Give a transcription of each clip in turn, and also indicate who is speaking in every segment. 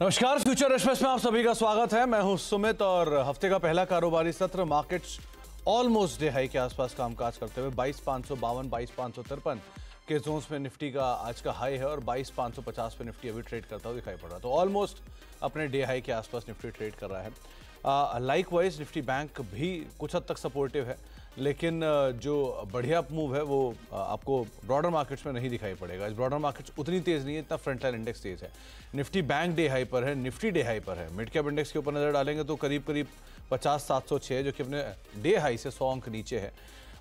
Speaker 1: नमस्कार, future express में आप सभी का स्वागत है। मैं हूं सुमित और हफ्ते का पहला कारोबारी सत्र मार्केट्स ऑलमोस्ट डे हाई के आसपास कामकाज करते हुए 22,552, 22,553 के जोन्स में निफ्टी का आज का हाई है और 22,550 पे निफ्टी अभी ट्रेड करता हुआ दिखाई पड़ रहा है। तो ऑलमोस्ट अपने डे हाई के आसपास निफ्टी ट्रेड कर रहा है। लाइकवाइज निफ्टी बैंक भी कुछ हद तक सपोर्टिव है, लेकिन जो बढ़िया मूव है वो आपको ब्रॉडर मार्केट्स में नहीं दिखाई पड़ेगा। इस ब्रॉडर मार्केट्स उतनी तेज़ नहीं है, इतना फ्रंट लाइन इंडेक्स तेज़ है। निफ्टी बैंक डे हाई पर है, निफ्टी डे हाई पर है। मिड कैप इंडेक्स के ऊपर नज़र डालेंगे तो करीब करीब 50,706 जो कि अपने डे हाई से 100 अंक नीचे है।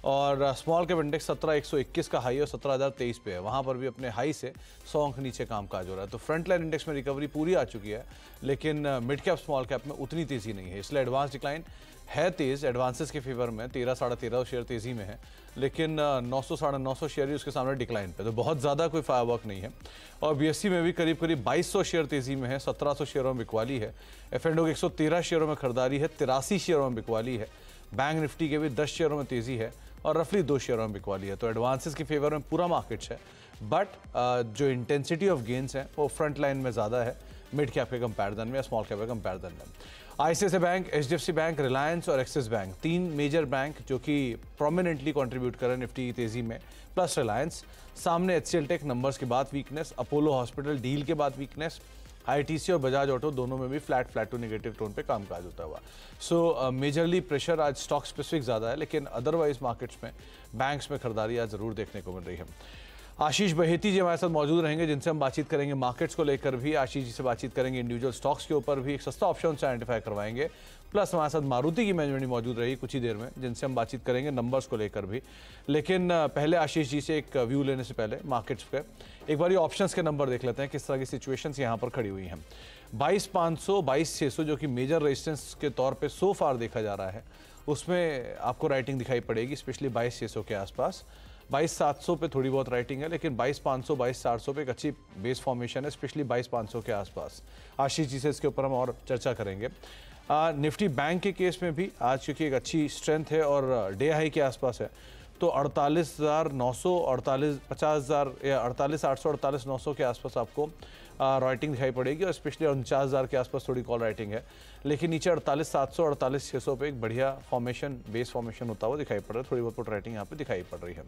Speaker 1: और स्मॉल कैप इंडेक्स 17,121 का हाई और 17,023 पे है, वहाँ पर भी अपने हाई से 100 अंक नीचे कामकाज हो रहा है। तो फ्रंट लाइन इंडेक्स में रिकवरी पूरी आ चुकी है, लेकिन मिड कैप स्मॉल कैप में उतनी तेज़ी नहीं है, इसलिए एडवांस डिक्लाइन है तेज़ एडवांसेस के फेवर में। 13-13.5 शेयर तेज़ी में है, लेकिन 900-950 शेयर ही उसके सामने डिक्लाइन पे, तो बहुत ज़्यादा कोई फायरवर्क नहीं है। और बीएससी में भी करीब करीब 2200 शेयर तेज़ी में है, 1700 शेयरों में बिकवाली है। एफ&ओ के 113 शेयरों में खरीदारी है, 83 शेयरों में बिकवाली है। बैंक निफ्टी के भी 10 शेयरों में तेज़ी है और रफली 2 शेयरों में बिकवाली है। तो एडवांसेस के फेवर में पूरा मार्केट्स है, बट जो इंटेंसिटी ऑफ गेंस है वो फ्रंट लाइन में ज़्यादा है मिड कैप के कंपैरिजन में या स्मॉल कैप के कंपैरिजन में। ICICI bank, HDFC bank, Reliance और एक्सिस बैंक, 3 मेजर बैंक जो कि प्रोमिनेंटली कंट्रीब्यूट कर रहे हैं निफ्टी की तेज़ी में, प्लस रिलायंस। सामने एचसीएल टेक नंबर्स के बाद वीकनेस, अपोलो हॉस्पिटल डील के बाद वीकनेस, आईटीसी और बजाज ऑटो दोनों में भी फ्लैट टू नेगेटिव टोन पे कामकाज होता हुआ। सो मेजरली प्रेशर आज स्टॉक स्पेसिफिक ज़्यादा है, लेकिन अदरवाइज मार्केट्स में बैंक्स में खरीदारी आज ज़रूर देखने को मिल रही है। आशीष बहेती जी हमारे साथ मौजूद रहेंगे, जिनसे हम बातचीत करेंगे मार्केट्स को लेकर भी। आशीष जी से बातचीत करेंगे इंडिविजुअल स्टॉक्स के ऊपर भी, एक सस्ता ऑप्शन से आइडेंटिफाई करवाएंगे। प्लस हमारे साथ मारुति की मैनेजमेंट मौजूद रही कुछ ही देर में, जिनसे हम बातचीत करेंगे नंबर्स को लेकर भी। लेकिन पहले आशीष जी से एक व्यू लेने से पहले मार्केट्स पे एक बार ये ऑप्शंस के नंबर देख लेते हैं, किस तरह की सिचुएशंस यहाँ पर खड़ी हुई हैं। 22,500, 22,600 जो कि मेजर रेजिस्टेंस के तौर पे सो फार देखा जा रहा है, उसमें आपको राइटिंग दिखाई पड़ेगी, स्पेशली 22,600 के आसपास। 22,700 पे थोड़ी बहुत राइटिंग है, लेकिन 22,500, 22,400 पे एक अच्छी बेस फॉर्मेशन है, स्पेशली 22,500 के आसपास। आशीष जी से इसके ऊपर हम और चर्चा करेंगे। निफ्टी बैंक के केस में भी आज क्योंकि एक अच्छी स्ट्रेंथ है और डे हाई के आसपास है, तो 48,900, 50,000 या 48,800, 48,900 के आसपास आपको राइटिंग दिखाई पड़ेगी और स्पेशली 49,000 के आसपास थोड़ी कॉल राइटिंग है। लेकिन नीचे 48,700, 48,600 पे एक बढ़िया फॉर्मेशन, बेस फॉर्मेशन होता हुआ दिखाई पड़ रहा है, थोड़ी बहुत राइटिंग यहाँ पे दिखाई पड़ रही है।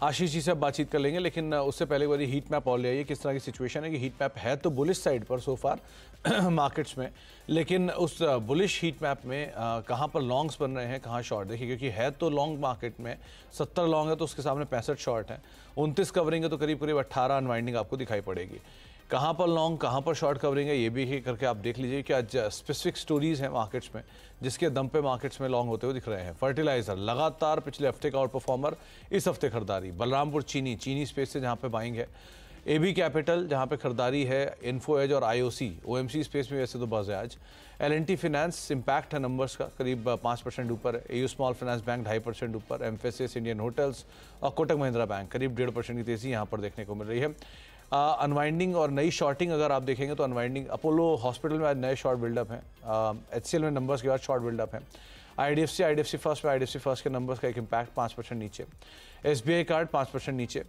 Speaker 1: आशीष जी से अब बातचीत कर लेंगे, लेकिन उससे पहले एक बार हीट मैप और ले आइए, किस तरह की सिचुएशन है कि हीट मैप है तो बुलिश साइड पर सो फार मार्केट्स में, लेकिन उस बुलिश हीट मैप में कहाँ पर लॉन्ग्स बन रहे हैं, कहाँ शॉर्ट। देखिए, क्योंकि है तो लॉन्ग मार्केट में 70 लॉन्ग है तो उसके सामने 65 शॉर्ट है, 29 कवरिंग है तो करीब करीब 18 अनवाइंडिंग आपको दिखाई पड़ेगी। कहाँ पर लॉन्ग, कहाँ पर शॉर्ट कवरिंग है, ये भी करके आप देख लीजिए कि आज स्पेसिफिक स्टोरीज हैं मार्केट्स में जिसके दम पे मार्केट्स में लॉन्ग होते हुए दिख रहे हैं। फर्टिलाइजर लगातार पिछले हफ्ते का आउट परफॉर्मर, इस हफ्ते खरीदारी। बलरामपुर चीनी स्पेस से जहाँ पे बाइंग है। एबी कैपिटल जहाँ पे खरीदारी है। इन्फो एज और आईओसी, ओएमसी स्पेस में वैसे तो बस है आज। एलएनटी फिनेंस, इम्पैक्ट है नंबर्स का, करीब 5% ऊपर है। एयू स्मॉल फाइनेंस बैंक 2.5% ऊपर। एम्फेसिस, इंडियन होटल्स और कोटक महिंद्रा बैंक करीब 1.5% की तेजी यहाँ पर देखने को मिल रही है। अनवाइंडिंग और नई शॉर्टिंग अगर आप देखेंगे तो अनवाइंडिंग, अपोलो हॉस्पिटल में आज नए शॉर्ट बिल्डअप हैं। एचसीएल में नंबर्स के बाद शॉर्ट बिल्डअप हैं। आईडीएफसी फर्स्ट में, आईडीएफसी फर्स्ट के नंबर्स का एक इम्पैक्ट 5% नीचे। एसबीआई कार्ड 5% नीचे।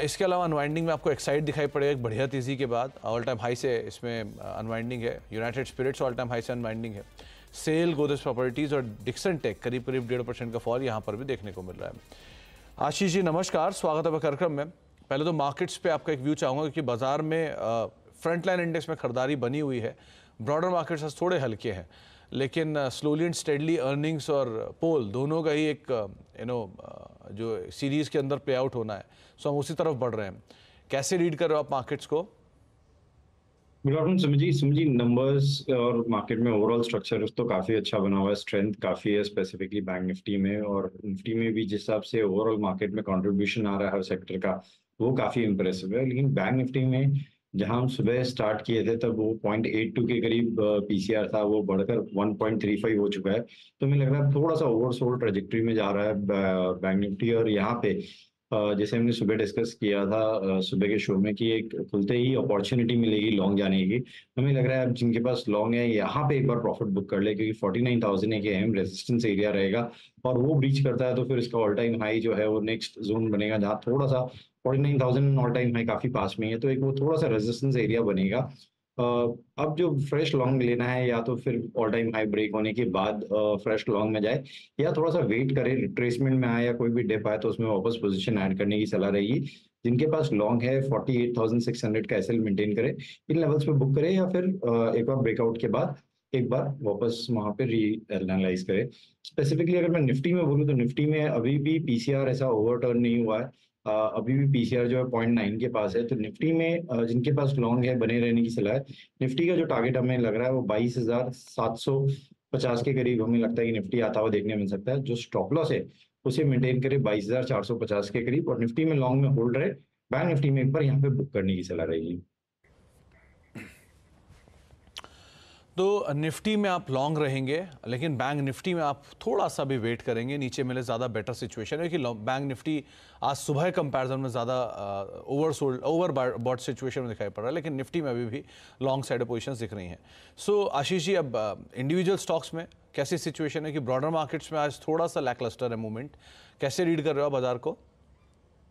Speaker 1: इसके अलावा अनवाइंडिंग में आपको एक्साइड दिखाई पड़ेगा एक बढ़िया तेज़ी के बाद, ऑल टाइम हाई से इसमें अनवाइंडिंग है। United Spirits all time high से अनवाइंडिंग है। सेल, गोदरेज प्रॉपर्टीज़ और डिक्सन टेक करीब करीब 1.5% का फॉल यहाँ पर भी देखने को मिल रहा है। आशीष जी नमस्कार, स्वागत है कार्यक्रम में। पहले तो मार्केट्स पे आपका एक व्यू चाहूँगा, क्योंकि बाजार में फ्रंट लाइन इंडेक्स में खरीदारी बनी हुई है। ब्रॉडर मार्केट्स थोड़े हल्के हैं, लेकिन स्लोली एंड स्टेडली अर्निंग्स और पोल दोनों का ही एक जो सीरीज़ के अंदर प्ले आउट होना है, सो हम उसी तरफ बढ़ रहे हैं। कैसे रीड कर रहे हो आप मार्केट्स को?
Speaker 2: गुड आफ्टरनून समझी नंबर्स और मार्केट में ओवरऑल स्ट्रक्चर तो काफी अच्छा बना हुआ है, स्ट्रेंथ काफी है स्पेसिफिकली बैंक निफ्टी में, और निफ्टी में भी जिस हिसाब से ओवरऑल मार्केट में कंट्रीब्यूशन आ रहा है हर सेक्टर का, वो काफी इंप्रेसिव है। लेकिन बैंक निफ्टी में जहां हम सुबह स्टार्ट किए थे तब वो 0.82 के करीब पीसीआर था, वो बढ़कर 1.35 हो चुका है। तो मुझे लग रहा है थोड़ा सा ओवरसोल्ड ट्रेजेक्टरी में जा रहा है बैंक निफ्टी, और यहाँ पे जैसे हमने सुबह डिस्कस किया था सुबह के शो में कि एक खुलते ही अपॉर्चुनिटी मिलेगी लॉन्ग जाने की। हमें लग रहा है अब जिनके पास लॉन्ग है यहाँ पे एक बार प्रॉफिट बुक कर ले, क्योंकि 49,000 एक अहम रेजिस्टेंस एरिया रहेगा, और वो ब्रीच करता है तो फिर इसका ऑल टाइम हाई जो है वो नेक्स्ट जोन बनेगा, जहाँ थोड़ा सा 49,000 ऑल टाइम हाई काफी पास में है, तो एक वो थोड़ा सा रेजिस्टेंस एरिया बनेगा। अ, अब जो फ्रेश लॉन्ग लेना है, या तो फिर ऑल टाइम हाई ब्रेक होने के बाद फ्रेश लॉन्ग में जाए, या थोड़ा सा वेट करे, रिट्रेसमेंट में आए या कोई भी डिप आए तो उसमें वापस पोजीशन ऐड करने की सलाह रहेगी। जिनके पास लॉन्ग है 48,600 का एसएल मेंटेन करे, इन लेवल्स पे बुक करे, या फिर एक बार ब्रेकआउट के बाद एक बार वापस वहां पे री एनालाइज करे। स्पेसिफिकली अगर मैं निफ्टी में बोलूँ तो निफ्टी में अभी भी पीसीआर ऐसा ओवरटर्न नहीं हुआ है। अभी भी पीसीआर जो है 0.9 के पास है, तो निफ्टी में जिनके पास लॉन्ग है बने रहने की सलाह है। निफ्टी का जो टारगेट हमें लग रहा है वो 22,750 के करीब हमें लगता है कि निफ्टी आता हुआ देखने मिल सकता है। जो स्टॉप लॉस है उसे मेंटेन करे 22,450 के करीब, और निफ्टी में लॉन्ग में होल्ड रहे। बैंक निफ्टी में एक बार यहाँ पे बुक करने की सलाह रहेगी।
Speaker 1: तो निफ्टी में आप लॉन्ग रहेंगे, लेकिन बैंक निफ्टी में आप थोड़ा सा भी वेट करेंगे, नीचे मिले ज़्यादा बेटर सिचुएशन है कि बैंक निफ्टी आज सुबह कंपैरिजन में ज़्यादा ओवर बॉट सिचुएशन में दिखाई पड़ रहा है, लेकिन निफ्टी में अभी भी लॉन्ग साइड पोजीशंस दिख रही हैं। सो आशीष जी, अब इंडिविजुअल स्टॉक्स में कैसी सिचुएशन है कि ब्रॉडर मार्केट्स में आज थोड़ा सा लैकलस्टर है मूवमेंट, कैसे रीड कर रहे हो आप बाजार को?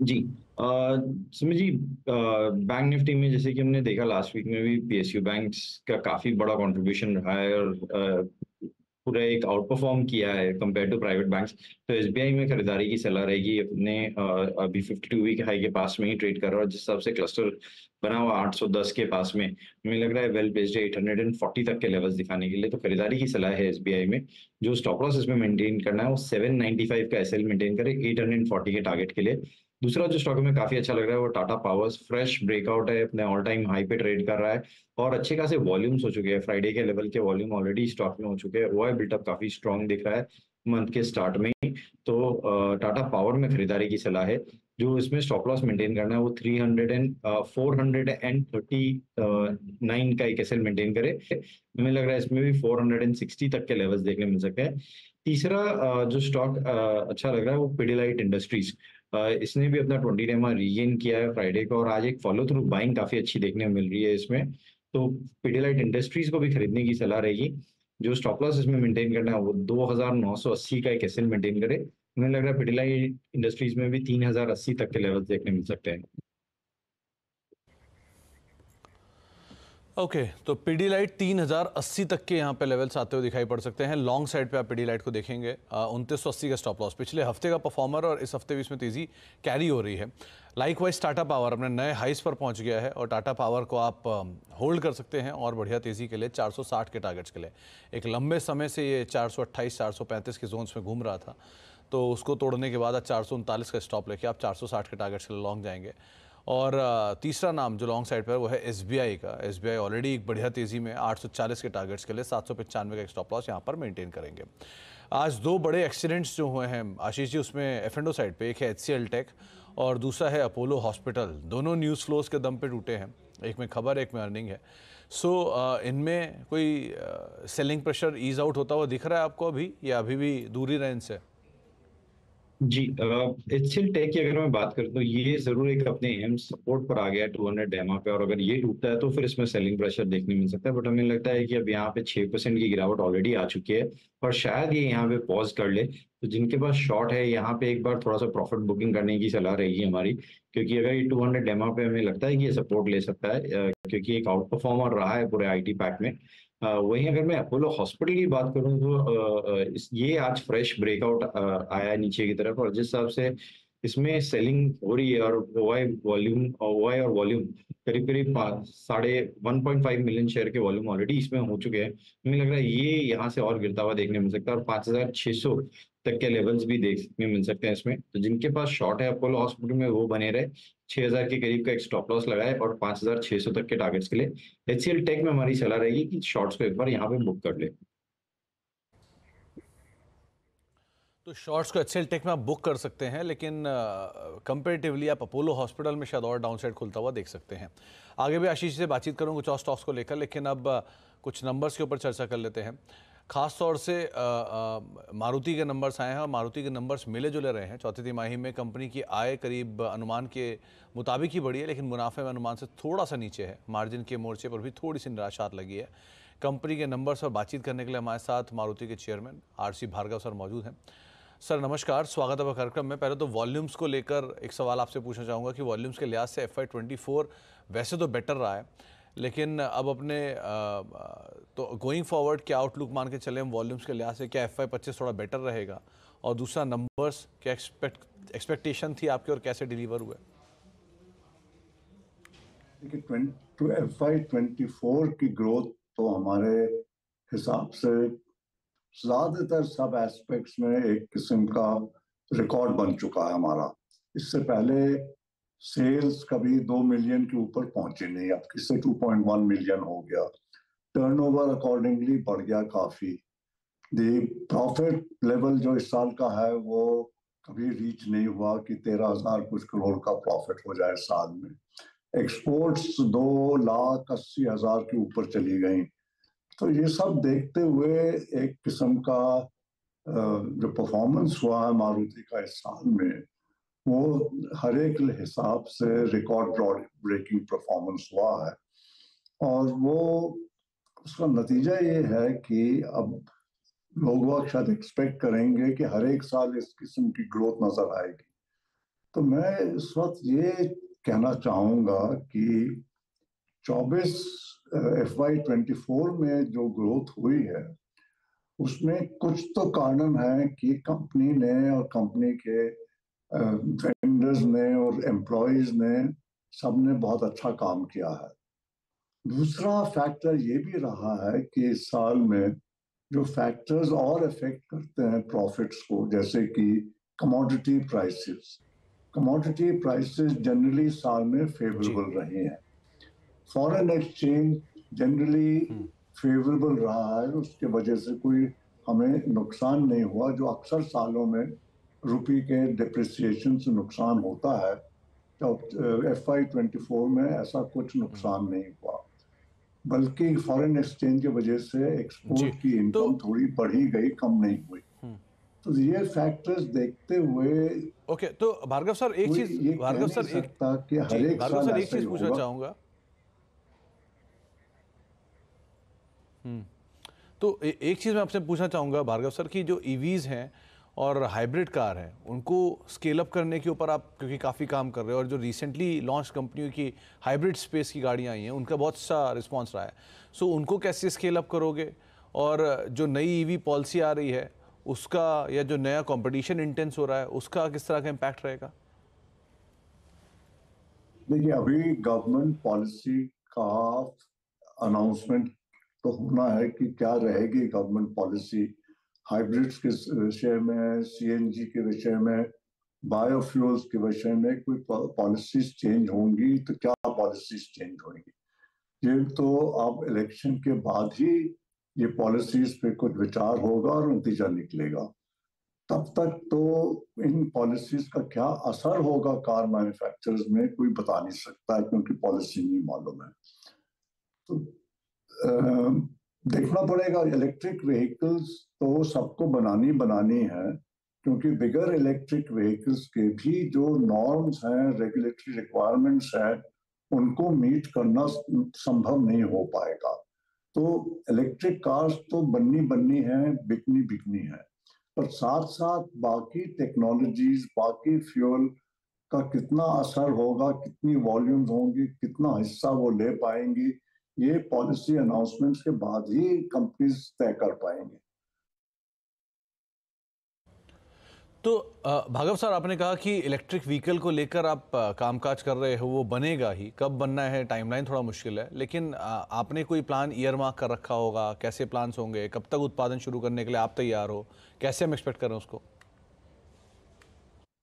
Speaker 2: जी, सुमित जी, बैंक निफ्टी में जैसे कि हमने देखा लास्ट वीक में भी पीएसयू बैंक्स का काफी बड़ा कंट्रीब्यूशन रहा है, और पूरा एक आउट परफॉर्म किया है कंपेयर टू प्राइवेट बैंक्स। तो एसबीआई में खरीदारी की सलाह रहेगी। अपने अभी 52 वीक हाई के पास में ही ट्रेड कर रहा है, जिस हिसाब से क्लस्टर बना हुआ 810 के पास में, हमें लग रहा है वेल बेस्ड है 840 तक के लेवल्स दिखाने के लिए। तो खरीदारी की सलाह है एसबीआई में। जो स्टॉप लॉस इसमें मेंटेन करना है वो 795 का एसएल मेंटेन करे 840 के टारगेट के लिए। दूसरा जो स्टॉक में काफी अच्छा लग रहा है वो टाटा पावर्स। फ्रेश ब्रेकआउट है, अपने ऑल टाइम हाई पे ट्रेड कर रहा है, और अच्छे खासे वॉल्यूम्स हो चुके हैं। फ्राइडे के लेवल के वॉल्यूम ऑलरेडी स्टॉक में हो चुके हैं। ओआई बिल्टअप काफी स्ट्रांग दिख रहा है मंथ के स्टार्ट में ही। तो टाटा पावर में खरीदारी की सलाह है। जो इसमें स्टॉप लॉस मेंटेन करना है वो 439 का एक एसएल मेंटेन करे। हमें लग रहा है इसमें भी 460 तक के लेवल्स देखने मिल सकते हैं। तीसरा जो स्टॉक अच्छा लग रहा है वो पिडिलाइट इंडस्ट्रीज। इसने भी अपना 20 डेमा रीगेन किया है फ्राइडे को, और आज एक फॉलो थ्रू बाइंग काफी अच्छी देखने को मिल रही है इसमें। तो पिडिलाइट इंडस्ट्रीज को भी खरीदने की सलाह रहेगी। जो स्टॉप लॉस इसमें मेंटेन करना है वो 2,980 का एक एसएल मेंटेन करे। मुझे लग रहा है पिडिलाइट इंडस्ट्रीज में भी 3,080 तक के लेवल देखने मिल सकते हैं।
Speaker 1: ओके, तो पीडीलाइट 3080 तक के यहाँ पे लेवल्स आते हुए दिखाई पड़ सकते हैं। लॉन्ग साइड पे आप पीडीलाइट को देखेंगे 2980 का स्टॉप लॉस, पिछले हफ्ते का परफॉर्मर, और इस हफ्ते भी इसमें तेजी कैरी हो रही है। लाइकवाइज टाटा पावर अपने नए हाइस पर पहुंच गया है, और टाटा पावर को आप होल्ड कर सकते हैं और बढ़िया तेजी के लिए 460 के टारगेट्स के लिए। एक लंबे समय से ये 428 435 के जोन्स में घूम रहा था, तो उसको तोड़ने के बाद आज 439 का स्टॉप लेके आप 460 के टारगेट्स के लिए लॉन्ग जाएंगे। और तीसरा नाम जो लॉन्ग साइड पर है वो है एसबीआई का। एसबीआई ऑलरेडी एक बढ़िया तेज़ी में 840 के टारगेट्स के लिए 795 का एक स्टॉप लॉस यहाँ पर मेंटेन करेंगे। आज दो बड़े एक्सीडेंट्स जो हुए हैं आशीष जी, उसमें एफ&ओ साइड पे एक है एचसीएल टेक और दूसरा है अपोलो हॉस्पिटल। दोनों न्यूज़ फ्लोज के दम पे टूटे हैं, एक में खबर एक में अर्निंग है। सो इनमें कोई सेलिंग प्रेशर ईज आउट होता हुआ दिख रहा है आपको अभी, या अभी भी दूरी रहे इनसे?
Speaker 2: जी, एचसीएल टेक की अगर मैं बात करूं तो ये जरूर एक अपने एम सपोर्ट पर आ गया है 200 डेमा पे, और अगर ये टूटता है तो फिर इसमें सेलिंग प्रेशर देखने मिल सकता है। बट हमें लगता है कि अब यहाँ पे 6% की गिरावट ऑलरेडी आ चुकी है, और शायद ये यहाँ पे पॉज कर ले। तो जिनके पास शॉर्ट है यहाँ पे एक बार थोड़ा सा प्रॉफिट बुकिंग करने की सलाह रहेगी हमारी, क्योंकि अगर ये 200 डेमा पे हमें लगता है कि ये सपोर्ट ले सकता है, क्योंकि एक आउट परफॉर्मर रहा है पूरे आईटी पैक में। वहीं अगर मैं अपोलो हॉस्पिटल की बात करूं तो ये आज फ्रेश ब्रेकआउट आया है नीचे की तरफ, और जिस हिसाब से इसमें सेलिंग हो रही है, और ओआई और वॉल्यूम करीब करीब 1.5 मिलियन शेयर के वॉल्यूम ऑलरेडी इसमें हो चुके हैं। हमें लग रहा है ये यहाँ से और गिरता हुआ देखने मिल सकता है, और 5,600 तक के लेवल्स भी देखने मिल सकते हैं इसमें। तो जिनके पास शॉर्ट है अपोलो हॉस्पिटल में वो बने रहे, 6,000 के करीब का एक स्टॉप लॉस लगाए, और 5,600 तक के टारगेट्स के लिए एचसीएल टेक में हमारी सलाह रहेगी कि शॉर्ट्स को एक बार यहाँ पे बुक कर ले।
Speaker 1: तो शॉर्ट्स को एचसीएल टेक में आप बुक कर सकते हैं, लेकिन कंपेरेटिवली आप अपोलो हॉस्पिटल में शायद और डाउनसाइड खुलता हुआ देख सकते हैं। आगे भी आशीष से बातचीत करूँ कुछ और स्टॉक्स को लेकर, लेकिन अब कुछ नंबर्स के ऊपर चर्चा कर लेते हैं। खास तौर से मारुति के नंबर्स आए हैं और मारुति के नंबर्स मिले जुले रहे हैं। चौथी तिमाही में कंपनी की आय करीब अनुमान के मुताबिक ही बढ़ी है, लेकिन मुनाफे में अनुमान से थोड़ा सा नीचे है। मार्जिन के मोर्चे पर भी थोड़ी सी निराशात लगी है। कंपनी के नंबर्स पर बातचीत करने के लिए हमारे साथ मारुति के चेयरमैन आरसी भार्गव सर मौजूद हैं। सर नमस्कार, स्वागत है कार्यक्रम में। पहले तो वॉल्यूम्स को लेकर एक सवाल आपसे पूछना चाहूँगा कि वॉल्यूम्स के लिहाज से FY24 वैसे तो बेटर रहा है, लेकिन अब अपने तो गोइंग फॉरवर्ड क्या आउटलुक मान के चले हम वॉल्यूम्स के लिहाज से? क्या FY25 थोड़ा बेटर रहेगा? और दूसरा, नंबर्स क्या एक्सपेक्टेशन थी आपकी और कैसे डिलीवर हुए?
Speaker 3: देखिए, FY24 की ग्रोथ तो हमारे हिसाब से ज्यादातर सब एस्पेक्ट्स में एक किस्म का रिकॉर्ड बन चुका है हमारा। इससे पहले सेल्स कभी 2 मिलियन के ऊपर पहुंचे नहीं, अब किससे 2.1 मिलियन हो गया। टर्नओवर अकॉर्डिंगली बढ़ गया काफी। दी प्रॉफिट लेवल जो इस साल का है वो कभी रीच नहीं हुआ कि 13,000 कुछ करोड़ का प्रॉफिट हो जाए साल में। एक्सपोर्ट्स 2,80,000 के ऊपर चली गई। तो ये सब देखते हुए एक किस्म का जो परफॉर्मेंस हुआ है मारुति का इस साल में, वो हर एक हिसाब से रिकॉर्ड ब्रेकिंग परफॉर्मेंस हुआ है। और वो उसका नतीजा ये है कि अब लोग शायद एक्सपेक्ट करेंगे कि हर एक साल इस किस्म की ग्रोथ नजर आएगी। तो मैं इस वक्त ये कहना चाहूँगा कि 24 FY24 में जो ग्रोथ हुई है उसमें कुछ तो कारण है कि कंपनी ने और कंपनी के वेंडर्स ने और एम्प्लॉयज ने सबने बहुत अच्छा काम किया है। दूसरा फैक्टर ये भी रहा है कि इस साल में जो फैक्टर्स और इफेक्ट करते हैं प्रॉफिट्स को, जैसे कि कमोडिटी प्राइसेस जनरली साल में फेवरेबल रहे हैं। फॉरेन एक्सचेंज जनरली फेवरेबल रहा है, उसके वजह से कोई हमें नुकसान नहीं हुआ, जो अक्सर सालों में रुपये के डिप्रिसिएशन से नुकसान होता है। तो FY24 में ऐसा कुछ नुकसान नहीं हुआ, बल्कि फॉरेन एक्सचेंज की वजह से एक्सपोर्ट की इनकम थोड़ी बढ़ी गई, कम नहीं हुई। तो ये फैक्टर्स देखते हुए
Speaker 1: ओके, तो भार्गव सर एक चीज पूछना चाहूंगा। तो एक चीज मैं आपसे पूछना चाहूंगा भार्गव सर की जो ईवीज हैं और हाइब्रिड कार हैं उनको स्केल अप करने के ऊपर आप क्योंकि काफ़ी काम कर रहे हो, और जो रिसेंटली लॉन्च कंपनियों की हाइब्रिड स्पेस की गाड़ियां आई हैं उनका बहुत अच्छा रिस्पांस रहा है। सो उनको कैसे स्केल अप करोगे? और जो नई ईवी पॉलिसी आ रही है उसका, या जो नया कंपटीशन इंटेंस हो रहा है उसका किस तरह का इम्पैक्ट रहेगा?
Speaker 3: देखिए, अभी गवर्नमेंट पॉलिसी का अनाउंसमेंट तो होना है कि क्या रहेगी गवर्नमेंट पॉलिसी हाइब्रिड्स के विषय में, CNG के विषय में, बायोफ्यूल्स के विषय में। कोई पॉलिसीज चेंज होंगी तो क्या पॉलिसीज चेंज होंगी, ये तो अब इलेक्शन के बाद ही ये पॉलिसीज पे कुछ विचार होगा और नतीजा निकलेगा। तब तक तो इन पॉलिसीज का क्या असर होगा कार मैन्युफैक्चरर्स में कोई बता नहीं सकता है, क्योंकि पॉलिसी नहीं मालूम है। तो देखना पड़ेगा। इलेक्ट्रिक व्हीकल्स तो सबको बनानी है, क्योंकि बिगर इलेक्ट्रिक व्हीकल्स के भी जो नॉर्म्स हैं, रेगुलेटरी रिक्वायरमेंट्स हैं, उनको मीट करना संभव नहीं हो पाएगा। तो इलेक्ट्रिक कार्स तो बननी है, बिकनी है, पर साथ साथ बाकी टेक्नोलॉजीज, बाकी फ्यूल का कितना असर होगा, कितनी वॉल्यूम्स होंगी, कितना हिस्सा वो ले पाएंगी, ये पॉलिसी अनाउंसमेंट्स के बाद ही कंपनीज तय कर पाएंगे।
Speaker 1: तो भार्गव सर, आपने कहा कि इलेक्ट्रिक व्हीकल को लेकर आप कामकाज कर रहे हो, वो बनेगा ही, कब बनना है टाइमलाइन थोड़ा मुश्किल है, लेकिन आपने कोई प्लान ईयर मार्क कर रखा होगा? कैसे प्लान्स होंगे? कब तक उत्पादन शुरू करने के लिए आप तैयार हो? कैसे हम एक्सपेक्ट करें उसको?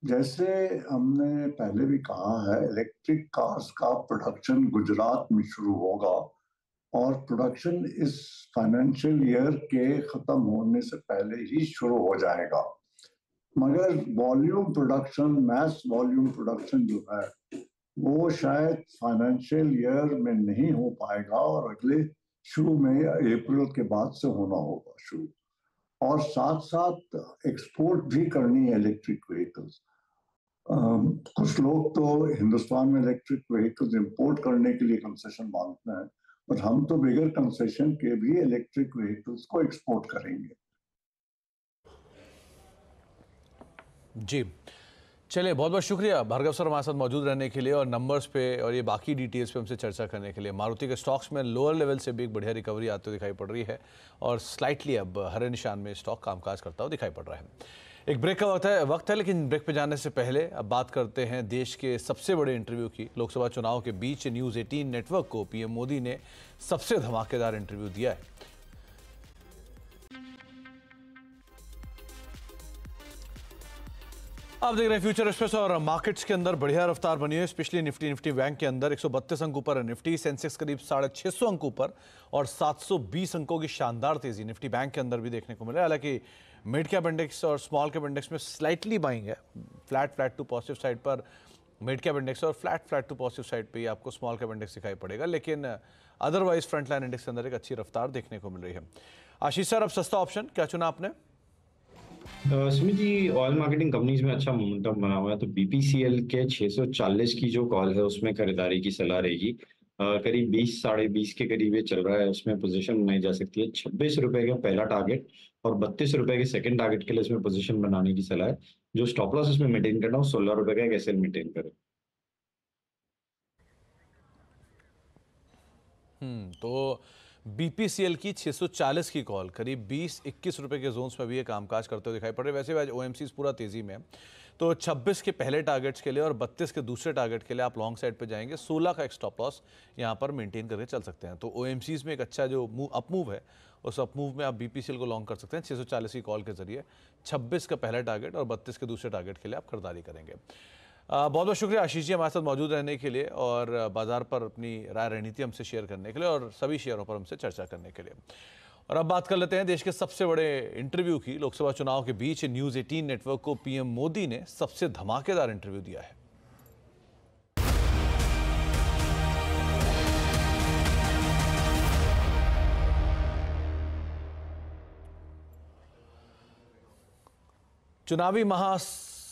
Speaker 3: जैसे हमने पहले भी कहा है, इलेक्ट्रिक कार्स का प्रोडक्शन गुजरात में शुरू होगा और प्रोडक्शन इस फाइनेंशियल ईयर के खत्म होने से पहले ही शुरू हो जाएगा। मगर volume production, mass volume production जो है वो शायद फाइनेंशियल ईयर में नहीं हो पाएगा और अगले शुरू में अप्रैल के बाद से होना होगा शुरू, और साथ साथ एक्सपोर्ट भी करनी है इलेक्ट्रिक व्हीकल्स। कुछ लोग तो हिंदुस्तान में इलेक्ट्रिक व्हीकल्स इंपोर्ट करने के लिए कंसेशन मांगते हैं, बट हम तो बगैर कंसेशन के भी इलेक्ट्रिक व्हीकल्स को एक्सपोर्ट करेंगे।
Speaker 1: जी चलिए, बहुत बहुत शुक्रिया भार्गव सर हमारे साथ मौजूद रहने के लिए और नंबर्स पे और ये बाकी डिटेल्स पे हमसे चर्चा करने के लिए। मारुति के स्टॉक्स में लोअर लेवल से भी एक बढ़िया रिकवरी आते हुए दिखाई पड़ रही है और स्लाइटली अब हरे निशान में स्टॉक कामकाज करता हुआ दिखाई पड़ रहा है। एक ब्रेक का वक्त है, लेकिन ब्रेक पे जाने से पहले अब बात करते हैं देश के सबसे बड़े इंटरव्यू की। लोकसभा चुनाव के बीच न्यूज़ 18 नेटवर्क को पीएम मोदी ने सबसे धमाकेदार इंटरव्यू दिया है। आप देख रहे हैं फ्यूचर एक्सप्रेस और मार्केट्स के अंदर बढ़िया रफ्तार बनी है, स्पेशली निफ्टी बैंक के अंदर 132 अंक ऊपर है निफ्टी, सेंसेक्स करीब 650 अंक ऊपर और 720 अंकों की शानदार तेजी निफ्टी बैंक के अंदर भी देखने को मिला। हालांकि मिड कैप इंडेक्स और स्मॉल कैप इंडेक्स में स्लाइटली बाइंग है, फ्लैट टू पॉजिटिव साइड पर मिड कैप इंडेक्स और फ्लैट टू पॉजिटिव साइड पे ही आपको स्मॉल कैप इंडेक्स दिखाई पड़ेगा, लेकिन अदरवाइज फ्रंट लाइन इंडेक्स के अंदर एक अच्छी रफ्तार देखने को मिल रही है। आशीष सर, अब सस्ता ऑप्शन क्या चुना आपने?
Speaker 2: Sumit ji, oil marketing companies में अच्छा मोमेंटम बना हुआ है, तो बीपीसीएल के 640 की जो कॉल है उसमें खरीदारी की सलाह रहेगी। करीब 20 साढ़े 20 के करीब ये चल रहा है, उसमें पोजीशन बनाई जा सकती है। 26 रुपए का पहला टारगेट और 32 रुपए के सेकंड टारगेट के लिए इसमें पोजीशन बनाने की सलाह है। जो स्टॉप लॉस इसमें मेंटेन करना हो 16 रुपए का एक एसएल मेंटेन करें।
Speaker 1: तो बीपीसीएल की 640 की कॉल करीब 20-21 रुपए के जोन्स में भी ये कामकाज करते हुए दिखाई पड़ रहे हैं। वैसे आज ओएमसीज पूरा तेजी में है, तो 26 के पहले टारगेट्स के लिए और 32 के दूसरे टारगेट के लिए आप लॉन्ग साइड पे जाएंगे। 16 का एक स्टॉप लॉस यहाँ पर मेंटेन करके चल सकते हैं। तो ओएमसीज में एक अच्छा जो अपमूव है, उस अपमूव में आप बीपीसीएल को लॉन्ग कर सकते हैं 640 की कॉल के जरिए। 26 का पहला टारगेट और 32 के दूसरे टारगेट के लिए आप खरीदारी करेंगे। बहुत बहुत शुक्रिया आशीष जी हमारे साथ मौजूद रहने के लिए और बाजार पर अपनी राय रणनीति हमसे शेयर करने के लिए और सभी शेयरों पर हमसे चर्चा करने के लिए। और अब बात कर लेते हैं देश के सबसे बड़े इंटरव्यू की। लोकसभा चुनाव के बीच न्यूज़ 18 नेटवर्क को पीएम मोदी ने सबसे धमाकेदार इंटरव्यू दिया है। चुनावी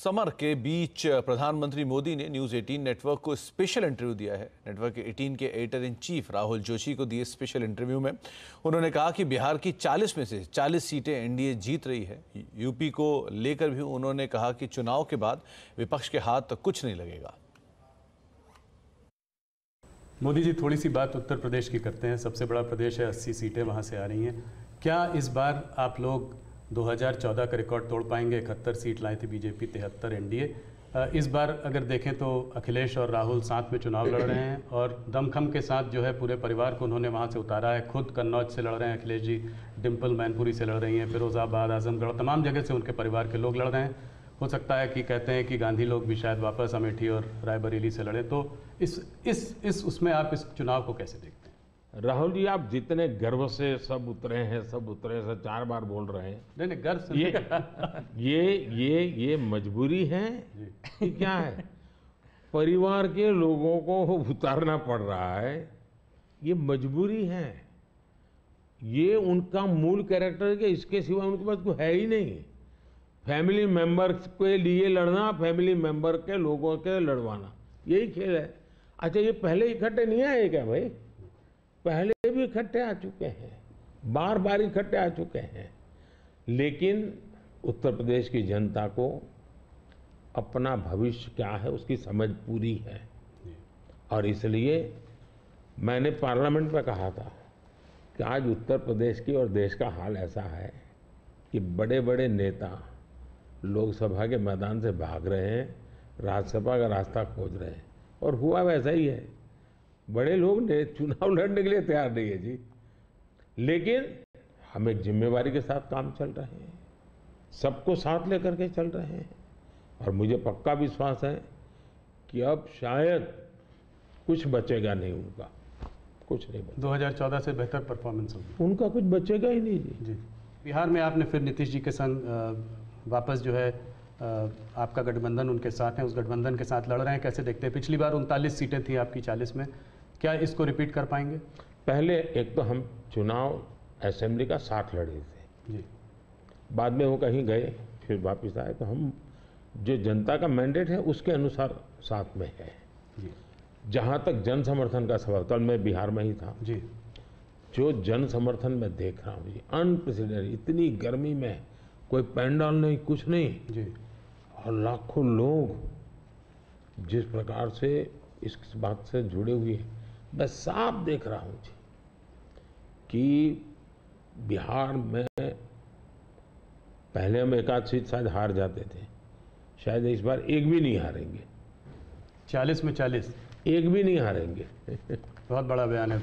Speaker 1: समर के बीच प्रधानमंत्री मोदी ने न्यूज़ 18 नेटवर्क को स्पेशल इंटरव्यू दिया है। नेटवर्क 18 के editor in chief Rahul Joshi को दिए स्पेशल इंटरव्यू में उन्होंने कहा कि बिहार की 40 में से 40 सीटें एनडीए जीत रही है। यूपी को लेकर भी उन्होंने कहा कि चुनाव के बाद विपक्ष के हाथ कुछ नहीं लगेगा।
Speaker 4: मोदी जी, थोड़ी सी बात उत्तर प्रदेश की करते हैं। सबसे बड़ा प्रदेश है, 80 सीटें वहाँ से आ रही हैं। क्या इस बार आप लोग 2014 का रिकॉर्ड तोड़ पाएंगे? 71 सीट लाई थी बीजेपी, 73 एनडीए। इस बार अगर देखें तो अखिलेश और राहुल साथ में चुनाव लड़ रहे हैं और दमखम के साथ जो है पूरे परिवार को उन्होंने वहाँ से उतारा है। खुद कन्नौज से लड़ रहे हैं अखिलेश जी, डिम्पल मैनपुरी से लड़ रही हैं, फिरोजाबाद, आजमगढ़, तमाम जगह से उनके परिवार के लोग लड़ रहे हैं। हो सकता है कि कहते हैं कि गांधी लोग भी शायद वापस अमेठी और रायबरेली से लड़े। तो उसमें आप इस चुनाव को कैसे देखते हैं?
Speaker 5: राहुल जी, आप जितने गर्व से सब उतरे हैं, सब उतरे से 4 बार बोल रहे हैं।
Speaker 4: नहीं गर्व
Speaker 5: ये मजबूरी है कि क्या है? परिवार के लोगों को उतारना पड़ रहा है, ये मजबूरी है। ये उनका मूल कैरेक्टर है कि इसके सिवा उनके पास कोई है ही नहीं। फैमिली मेंबर के लिए लड़ना, फैमिली मेंबर के लोगों के लड़वाना, यही खेल है। अच्छा, ये पहले इकट्ठे नहीं आए क्या भाई? पहले भी इकट्ठे आ चुके हैं, बार बार इकट्ठे आ चुके हैं। लेकिन उत्तर प्रदेश की जनता को अपना भविष्य क्या है उसकी समझ पूरी है, और इसलिए मैंने पार्लियामेंट में कहा था कि आज उत्तर प्रदेश की और देश का हाल ऐसा है कि बड़े बड़े नेता लोकसभा के मैदान से भाग रहे हैं, राज्यसभा का रास्ता खोज रहे हैं, और हुआ वैसा ही है। बड़े लोग ने चुनाव लड़ने के लिए तैयार नहीं है जी, लेकिन हम एक जिम्मेवारी के साथ काम चल रहे हैं, सबको साथ लेकर के चल रहे हैं, और मुझे पक्का विश्वास है कि अब शायद कुछ बचेगा नहीं, उनका कुछ नहीं बचेगा।
Speaker 4: 2014 से बेहतर परफॉर्मेंस होगी,
Speaker 5: उनका कुछ बचेगा ही नहीं जी।
Speaker 4: बिहार में आपने फिर नीतीश जी के संग वापस जो है आपका गठबंधन उनके साथ है, उस गठबंधन के साथ लड़ रहे हैं, कैसे देखते हैं? पिछली बार 39 सीटें थी आपकी 40 में, क्या इसको रिपीट कर पाएंगे?
Speaker 5: पहले एक तो हम चुनाव असेंबली का साथ लड़े थे,
Speaker 4: जी
Speaker 5: बाद में वो कहीं गए फिर वापस आए, तो हम जो जनता का मैंडेट है उसके अनुसार साथ में है।
Speaker 4: जी
Speaker 5: जहाँ तक जन समर्थन का सवाल, कल मैं बिहार में ही था,
Speaker 4: जी
Speaker 5: जो जन समर्थन मैं देख रहा हूँ जी, अनप्रेसिडेंटेड, इतनी गर्मी में कोई पैंडल नहीं, कुछ नहीं,
Speaker 4: जी
Speaker 5: और लाखों लोग जिस प्रकार से इस बात से जुड़े हुए हैं, मैं साफ देख रहा हूँ जी कि बिहार में पहले हम एक आध सीट शायद हार जाते थे, शायद इस बार एक भी नहीं हारेंगे,
Speaker 4: 40 में 40,
Speaker 5: एक भी नहीं हारेंगे।
Speaker 4: बहुत बड़ा बयान है।